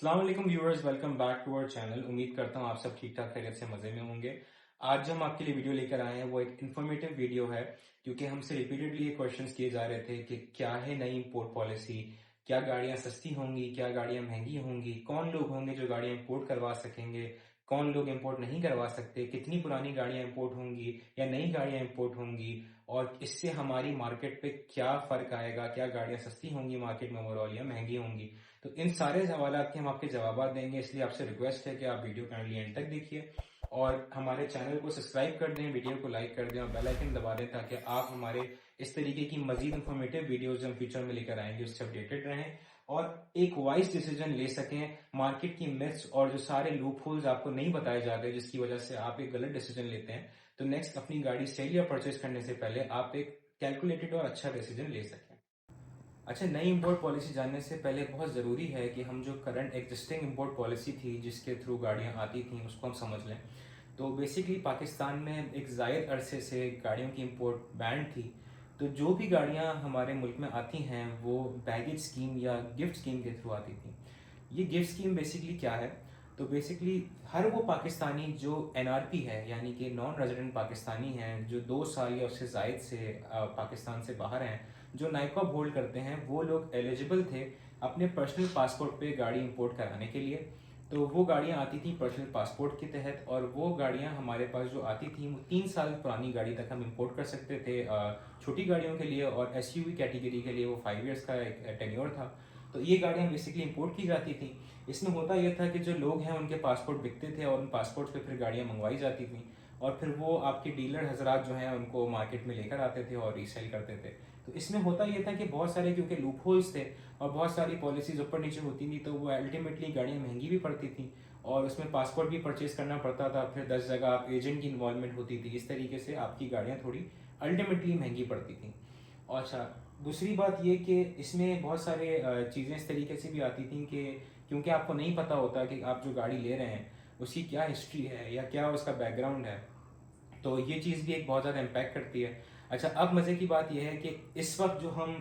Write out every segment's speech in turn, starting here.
अस्सलाम वालेकुम viewers, welcome back to our channel. उम्मीद करता हूँ आप सब ठीक ठाक खैरियत से मजे में होंगे। आज जो हम आपके लिए वीडियो लेकर आए हैं वो एक इन्फॉर्मेटिव वीडियो है, क्योंकि हमसे रिपीटेडली ये क्वेश्चंस किए जा रहे थे कि क्या है नई इंपोर्ट पॉलिसी, क्या गाड़ियां सस्ती होंगी, क्या गाड़ियां महंगी होंगी, कौन लोग होंगे जो गाड़ियां इंपोर्ट करवा सकेंगे, कौन लोग इंपोर्ट नहीं करवा सकते, कितनी पुरानी गाड़ियां इंपोर्ट होंगी या नई गाड़ियां इंपोर्ट होंगी, और इससे हमारी मार्केट पे क्या फर्क आएगा, क्या गाड़ियां सस्ती होंगी मार्केट में ओवरऑल या महंगी होंगी। तो इन सारे सवालों के हम आपके जवाब देंगे, इसलिए आपसे रिक्वेस्ट है कि आप वीडियो काइंडली एंड तक देखिए और हमारे चैनल को सब्सक्राइब कर दें, वीडियो को लाइक कर दें और बेल आइकन दबा दें, ताकि आप हमारे इस तरीके की मजीद इंफॉर्मेटिव वीडियोस जो हम फ्यूचर में लेकर आएंगे उससे अपडेटेड रहें और एक वाइज डिसीजन ले सकें। मार्केट की मिथ्स और जो सारे लूप होल्स आपको नहीं बताए जाते जिसकी वजह से आप एक गलत डिसीजन लेते हैं, तो नेक्स्ट अपनी गाड़ी सेल या परचेज करने से पहले आप एक कैलकुलेटेड और अच्छा डिसीजन ले सकें। अच्छा, नई इंपोर्ट पॉलिसी जानने से पहले बहुत ज़रूरी है कि हम जो करंट एग्जिस्टिंग इंपोर्ट पॉलिसी थी जिसके थ्रू गाड़ियाँ आती थी उसको हम समझ लें। तो बेसिकली पाकिस्तान में एक ज़ायद अरसे से गाड़ियों की इंपोर्ट बैंड थी। तो जो भी गाड़ियाँ हमारे मुल्क में आती हैं वो बैगेज स्कीम या गिफ्ट स्कीम के थ्रू आती थी। ये गिफ्ट स्कीम बेसिकली क्या है? तो बेसिकली हर वो पाकिस्तानी जो एनआरपी है, यानी कि नॉन रेजिडेंट पाकिस्तानी हैं, जो 2 साल या उससे जायद से पाकिस्तान से बाहर हैं, जो नाइकॉब होल्ड करते हैं, वो लोग एलिजिबल थे अपने पर्सनल पासपोर्ट पे गाड़ी इंपोर्ट कराने के लिए। तो वो गाड़ियाँ आती थी पर्सनल पासपोर्ट के तहत, और वो गाड़ियाँ हमारे पास जो आती थी वो 3 साल पुरानी गाड़ी तक हम इंपोर्ट कर सकते थे छोटी गाड़ियों के लिए, और एसयूवी कैटेगरी के लिए वो 5 ईयर्स का एक टेन्योर था। तो ये गाड़ियाँ बेसिकली इंपोर्ट की जाती थी। इसमें होता यह था कि जो लोग हैं उनके पासपोर्ट बिकते थे और उन पासपोर्ट पे फिर गाड़ियाँ मंगवाई जाती थी, और फिर वो आपके डीलर हजरात जो हैं उनको मार्केट में लेकर आते थे और रीसेल करते थे। तो इसमें होता यह था कि बहुत सारे क्योंकि लूप होल्स थे और बहुत सारी पॉलिसीज ऊपर नीचे होती थी, तो वो अल्टीमेटली गाड़ियाँ महंगी भी पड़ती थी और उसमें पासपोर्ट भी परचेज करना पड़ता था, फिर 10 जगह आप एजेंट की इन्वॉल्वमेंट होती थी। इस तरीके से आपकी गाड़ियाँ थोड़ी अल्टीमेटली महंगी पड़ती थी। और अच्छा, दूसरी बात ये कि इसमें बहुत सारे चीज़ें इस तरीके से भी आती थी कि क्योंकि आपको नहीं पता होता कि आप जो गाड़ी ले रहे हैं उसकी क्या हिस्ट्री है या क्या उसका बैकग्राउंड है, तो ये चीज़ भी एक बहुत ज़्यादा इम्पैक्ट करती है। अच्छा, अब मज़े की बात यह है कि इस वक्त जो हम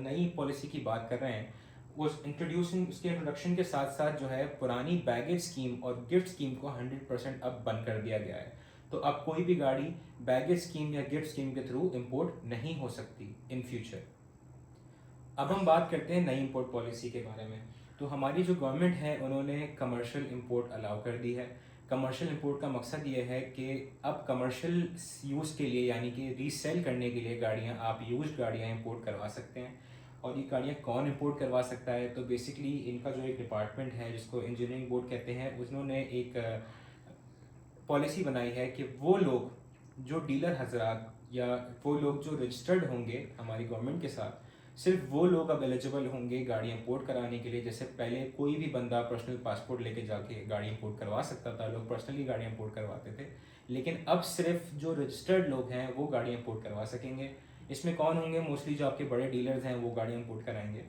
नई पॉलिसी की बात कर रहे हैं उसके इंट्रोडक्शन के साथ साथ जो है पुरानी बैगेज स्कीम और गिफ्ट स्कीम को 100% अब बंद कर दिया गया है। तो अब कोई भी गाड़ी बैगेज स्कीम या गिफ्ट स्कीम के थ्रू इंपोर्ट नहीं हो सकती इन फ्यूचर। अब हम बात करते हैं नई इंपोर्ट पॉलिसी के बारे में। तो हमारी जो गवर्नमेंट है उन्होंने कमर्शियल इंपोर्ट अलाउ कर दी है। कमर्शियल इंपोर्ट का मकसद ये है कि अब कमर्शियल यूज़ के लिए, यानी कि रीसेल करने के लिए गाड़ियाँ, आप यूज्ड गाड़ियाँ इंपोर्ट करवा सकते हैं। और ये गाड़ियाँ कौन इंपोर्ट करवा सकता है? तो बेसिकली इनका जो एक डिपार्टमेंट है जिसको इंजीनियरिंग बोर्ड कहते हैं, उन्होंने एक पॉलिसी बनाई है कि वो लोग जो डीलर हजरात या वो लोग जो रजिस्टर्ड होंगे हमारी गवर्नमेंट के साथ, सिर्फ वो लोग अब एलिजिबल होंगे गाड़ी इंपोर्ट कराने के लिए। जैसे पहले कोई भी बंदा पर्सनल पासपोर्ट लेके जाके गाड़ी इंपोर्ट करवा सकता था, लोग पर्सनली गाड़ी इंपोर्ट करवाते थे, लेकिन अब सिर्फ जो रजिस्टर्ड लोग हैं वो गाड़ी इंपोर्ट करवा सकेंगे। इसमें कौन होंगे? मोस्टली जो आपके बड़े डीलर्स हैं वो गाड़ी इंपोर्ट कराएंगे।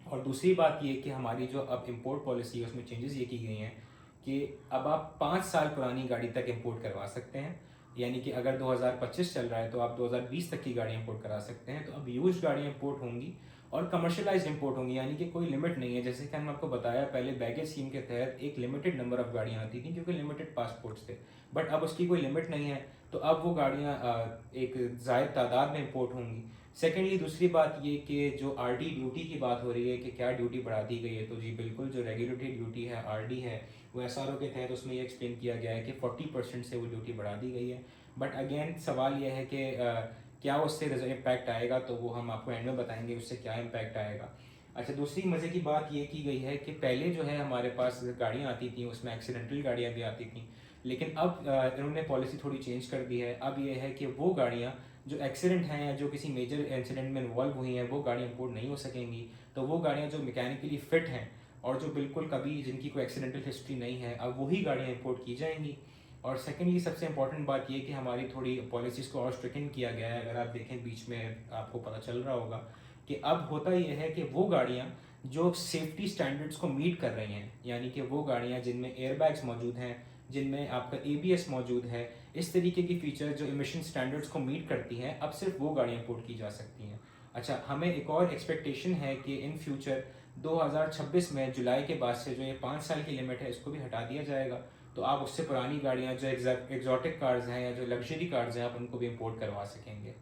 और दूसरी बात ये कि हमारी जो अब इंपोर्ट पॉलिसी है उसमें चेंजेस ये की गई हैं कि अब आप 5 साल पुरानी गाड़ी तक इंपोर्ट करवा सकते हैं। यानी कि अगर 2025 चल रहा है तो आप 2020 तक की गाड़ी इंपोर्ट करा सकते हैं। तो अब यूज्ड गाड़ियाँ इंपोर्ट होंगी और कमर्शलाइज्ड इंपोर्ट होंगी, यानी कि कोई लिमिट नहीं है। जैसे कि हमने आपको बताया पहले, बैगेज स्कीम के तहत एक लिमिटेड नंबर ऑफ गाड़ियाँ आती थी क्योंकि लिमिटेड पासपोर्ट्स थे, बट अब उसकी कोई लिमिट नहीं है। तो अब वो गाड़ियाँ एक जायद तादाद में इंपोर्ट होंगी। सेकेंडली दूसरी बात ये कि जो आरडी ड्यूटी की बात हो रही है कि क्या ड्यूटी बढ़ा दी गई है, तो जी बिल्कुल, जो रेगुलेटरी ड्यूटी है आरडी है वो एसआरओ के तहत उसमें ये एक्सप्लेन किया गया है कि 40% से वो ड्यूटी बढ़ा दी गई है। बट अगेन सवाल ये है कि क्या उससे इम्पैक्ट आएगा, तो वो हम आपको एंड में बताएंगे उससे क्या इम्पैक्ट आएगा। अच्छा, दूसरी मज़े की बात ये की गई है कि पहले जो है हमारे पास गाड़ियाँ आती थी उसमें एक्सीडेंटल गाड़ियाँ भी आती थी, लेकिन अब इन्होंने पॉलिसी थोड़ी चेंज कर दी है। अब ये है कि वो गाड़ियाँ जो एक्सीडेंट हैं या जो किसी मेजर इंसिडेंट में इन्वॉल्व हुई हैं वो गाड़ियाँ इंपोर्ट नहीं हो सकेंगी। तो वो गाड़ियाँ जो मैकेनिकली फिट हैं और जो बिल्कुल कभी जिनकी कोई एक्सीडेंटल हिस्ट्री नहीं है, अब वही गाड़ियाँ इंपोर्ट की जाएंगी। और सेकेंडली सबसे इंपॉर्टेंट बात ये कि हमारी थोड़ी पॉलिसीज़ को और स्ट्रिकन किया गया है। अगर आप देखें बीच में आपको पता चल रहा होगा कि अब होता यह है कि वो गाड़ियाँ जो सेफ्टी स्टैंडर्ड्स को मीट कर रही हैं, यानी कि वो गाड़ियाँ जिनमें एयरबैग्स मौजूद हैं, जिनमें आपका एबीएस मौजूद है, इस तरीके की फीचर जो इमिशन स्टैंडर्ड्स को मीट करती हैं, अब सिर्फ वो गाड़ियाँ इंपोर्ट की जा सकती हैं। अच्छा, हमें एक और एक्सपेक्टेशन है कि इन फ्यूचर 2026 में जुलाई के बाद से जो ये 5 साल की लिमिट है इसको भी हटा दिया जाएगा। तो आप उससे पुरानी गाड़ियाँ जो एग्जॉटिक कार्स हैं या जो लग्जरी कार्स हैं आप उनको भी इम्पोर्ट करवा सकेंगे।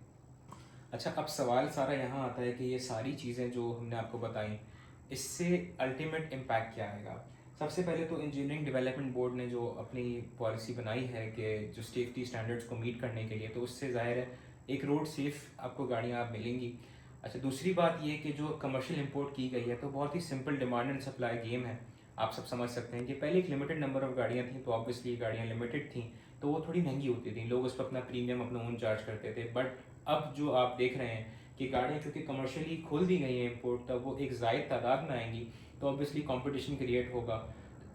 अच्छा, अब सवाल सारा यहाँ आता है कि ये सारी चीज़ें जो हमने आपको बताई इससे अल्टीमेट इम्पैक्ट क्या आएगा। सबसे पहले तो इंजीनियरिंग डेवलपमेंट बोर्ड ने जो अपनी पॉलिसी बनाई है कि जो सेफ्टी स्टैंडर्ड्स को मीट करने के लिए, तो उससे ज़ाहिर है एक रोड सेफ आपको गाड़ियाँ आप मिलेंगी। अच्छा, दूसरी बात ये कि जो कमर्शियल इंपोर्ट की गई है तो बहुत ही simple demand and supply game है। आप सब समझ सकते हैं कि पहले एक लिमिटेड नंबर ऑफ गाड़ियाँ थी, तो ऑब्वियसली गाड़ियाँ लिमिटेड थी तो वो थोड़ी महंगी होती थी, लोग उस पर अपना प्रीमियम अपना ओन चार्ज करते थे। बट अब जो आप देख रहे हैं कि गाड़ियाँ चूँकि कमर्शियली खोल दी गई हैं इंपोर्ट, तब वो एक ज़ायद तादाद में आएंगी तो ऑब्वियसली कंपटीशन क्रिएट होगा।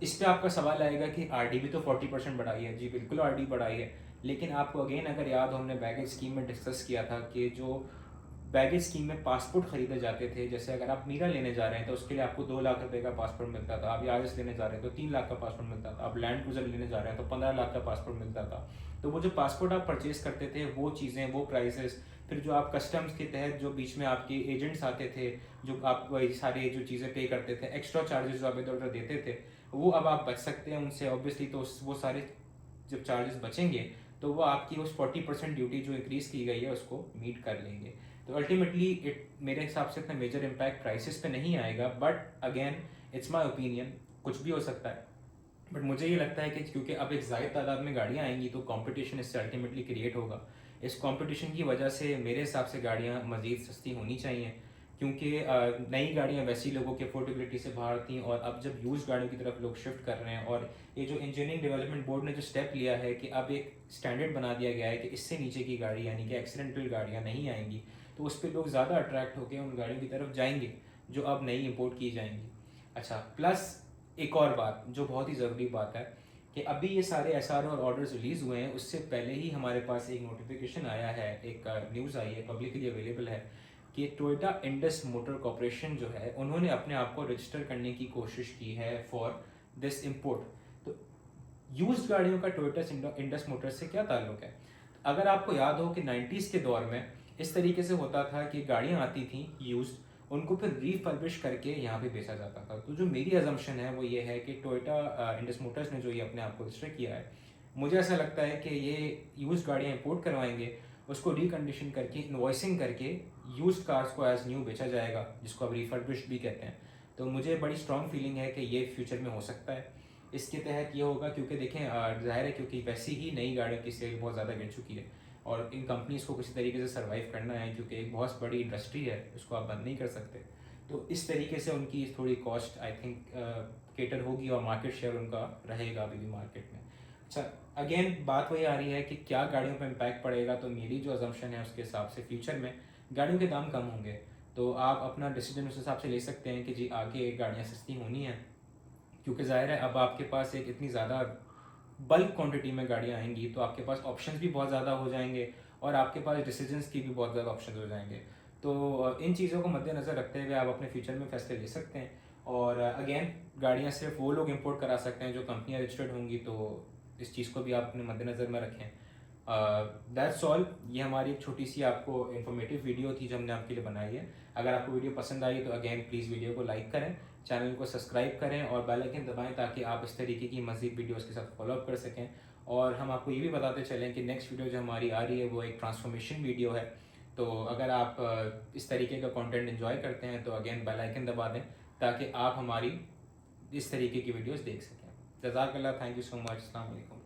इस पे आपका सवाल आएगा कि आरडी भी तो 40% बढ़ाई है। जी बिल्कुल आरडी बढ़ाई है, लेकिन आपको अगेन अगर याद हो हमने बैगेज स्कीम में डिस्कस किया था कि जो बैगेज स्कीम में पासपोर्ट खरीदे जाते थे, जैसे अगर आप मीरा लेने जा रहे हैं तो उसके लिए आपको 2 लाख रुपए का पासपोर्ट मिलता था, आप यारिस लेने जा रहे हैं तो 3 लाख का पासपोर्ट मिलता था, आप लैंड क्रूजर लेने जा रहे हैं तो 15 लाख का पासपोर्ट मिलता था। तो वो जो पासपोर्ट आप परचेज करते थे वो चीज़ें, वो प्राइसेस, फिर जो आप कस्टम्स के तहत जो बीच में आपके एजेंट्स आते थे जो आप वही सारे जो चीज़ें पे करते थे, एक्स्ट्रा चार्जेस जो आप इधर उधर देते थे, वो अब आप बच सकते हैं उनसे ऑब्वियसली। तो वो सारे जब चार्जेस बचेंगे तो वो आपकी उस 40% ड्यूटी जो इंक्रीज की गई है उसको मीट कर लेंगे। तो अल्टीमेटली इट मेरे हिसाब से इतना मेजर इम्पैक्ट प्राइसेस पे नहीं आएगा, but again it's my opinion, कुछ भी हो सकता है। बट मुझे ये लगता है कि क्योंकि अब एक ज़ायद तादाद में गाड़ियाँ आएंगी तो कंपटीशन इससे अल्टीमेटली क्रिएट होगा। इस कंपटीशन की वजह से मेरे हिसाब से गाड़ियाँ मज़ीद सस्ती होनी चाहिए, क्योंकि नई गाड़ियाँ वैसी लोगों की अफोर्डेबिलिटी से बाहर थी और अब जब यूज गाड़ियों की तरफ लोग शिफ्ट कर रहे हैं, और ये जो इंजीनियरिंग डेवलपमेंट बोर्ड ने जो स्टेप लिया है कि अब एक स्टैंडर्ड बना दिया गया है कि इससे नीचे की गाड़ी यानी कि एक्सीडेंटल गाड़ियाँ नहीं आएंगी, तो उस पर लोग ज़्यादा अट्रैक्ट होकर उन गाड़ियों की तरफ जाएंगे जो अब नई इम्पोर्ट की जाएंगी। अच्छा, प्लस एक और बात जो बहुत ही ज़रूरी बात है कि अभी ये सारे एसआर और ऑर्डर्स रिलीज़ हुए हैं, उससे पहले ही हमारे पास एक नोटिफिकेशन आया है, एक न्यूज़ आई है, पब्लिकली अवेलेबल है कि टोयोटा इंडस मोटर कॉर्पोरेशन जो है उन्होंने अपने आप को रजिस्टर करने की कोशिश की है फॉर दिस इम्पोर्ट। तो यूज्ड गाड़ियों का टोयोटा इंडस मोटर से क्या ताल्लुक है? अगर आपको याद हो कि 90s के दौर में इस तरीके से होता था कि गाड़ियाँ आती थी यूज्ड, उनको फिर रीफर्बिश करके यहाँ पे बेचा जाता था। तो जो मेरी अजम्पशन है वो ये है कि टोयोटा इंडस मोटर्स ने जो ये अपने आप को रजिस्टर किया है, मुझे ऐसा लगता है कि ये यूज्ड गाड़ियाँ इंपोर्ट करवाएंगे, उसको रिकंडीशन करके इन्वॉइसिंग करके यूज्ड कार्स को एज न्यू बेचा जाएगा, जिसको अब रिफर्बिश्ड भी कहते हैं। तो मुझे बड़ी स्ट्रॉन्ग फीलिंग है कि ये फ्यूचर में हो सकता है। इसके तहत ये होगा क्योंकि देखें जाहिर है क्योंकि वैसे ही नई गाड़ियों की सेल बहुत ज़्यादा गिर चुकी है और इन कंपनीज को किसी तरीके से सर्वाइव करना है, क्योंकि एक बहुत बड़ी इंडस्ट्री है, उसको आप बंद नहीं कर सकते। तो इस तरीके से उनकी थोड़ी कॉस्ट आई थिंक केटर होगी और मार्केट शेयर उनका रहेगा अभी भी मार्केट में। अच्छा, अगेन बात वही आ रही है कि क्या गाड़ियों पर इम्पैक्ट पड़ेगा, तो मेरी जो अजम्पशन है उसके हिसाब से फ्यूचर में गाड़ियों के दाम कम होंगे, तो आप अपना डिसीजन उस हिसाब से ले सकते हैं कि जी आगे गाड़ियाँ सस्ती होनी है, क्योंकि ज़ाहिर है अब आपके पास एक इतनी ज़्यादा बल्क क्वांटिटी में गाड़ियाँ आएंगी तो आपके पास ऑप्शंस भी बहुत ज़्यादा हो जाएंगे और आपके पास डिसीजंस की भी बहुत ज़्यादा ऑप्शंस हो जाएंगे। तो इन चीज़ों को मद्देनज़र रखते हुए आप अपने फ्यूचर में फैसले ले सकते हैं। और अगेन गाड़ियाँ सिर्फ वो लोग इंपोर्ट करा सकते हैं जो कंपनियाँ रजिस्टर्ड होंगी, तो इस चीज़ को भी आप अपने मद्देनज़र में रखें। That's all. ये हमारी एक छोटी सी आपको इन्फॉर्मेटिव वीडियो थी जो हमने आपके लिए बनाई है। अगर आपको वीडियो पसंद आई तो अगेन प्लीज़ वीडियो को लाइक करें, चैनल को सब्सक्राइब करें और बेल आइकन दबाएं ताकि आप इस तरीके की मज़ीद वीडियोस के साथ फॉलोअप कर सकें। और हम आपको ये भी बताते चलें कि नेक्स्ट वीडियो जो हमारी आ रही है वो एक ट्रांसफॉर्मेशन वीडियो है। तो अगर आप इस तरीके का कंटेंट एंजॉय करते हैं तो अगेन बेल आइकन दबा दें ताकि आप हमारी इस तरीके की वीडियोस देख सकें। जज़ाकल्लाह, थैंक यू सो मच, अस्सलाम वालेकुम।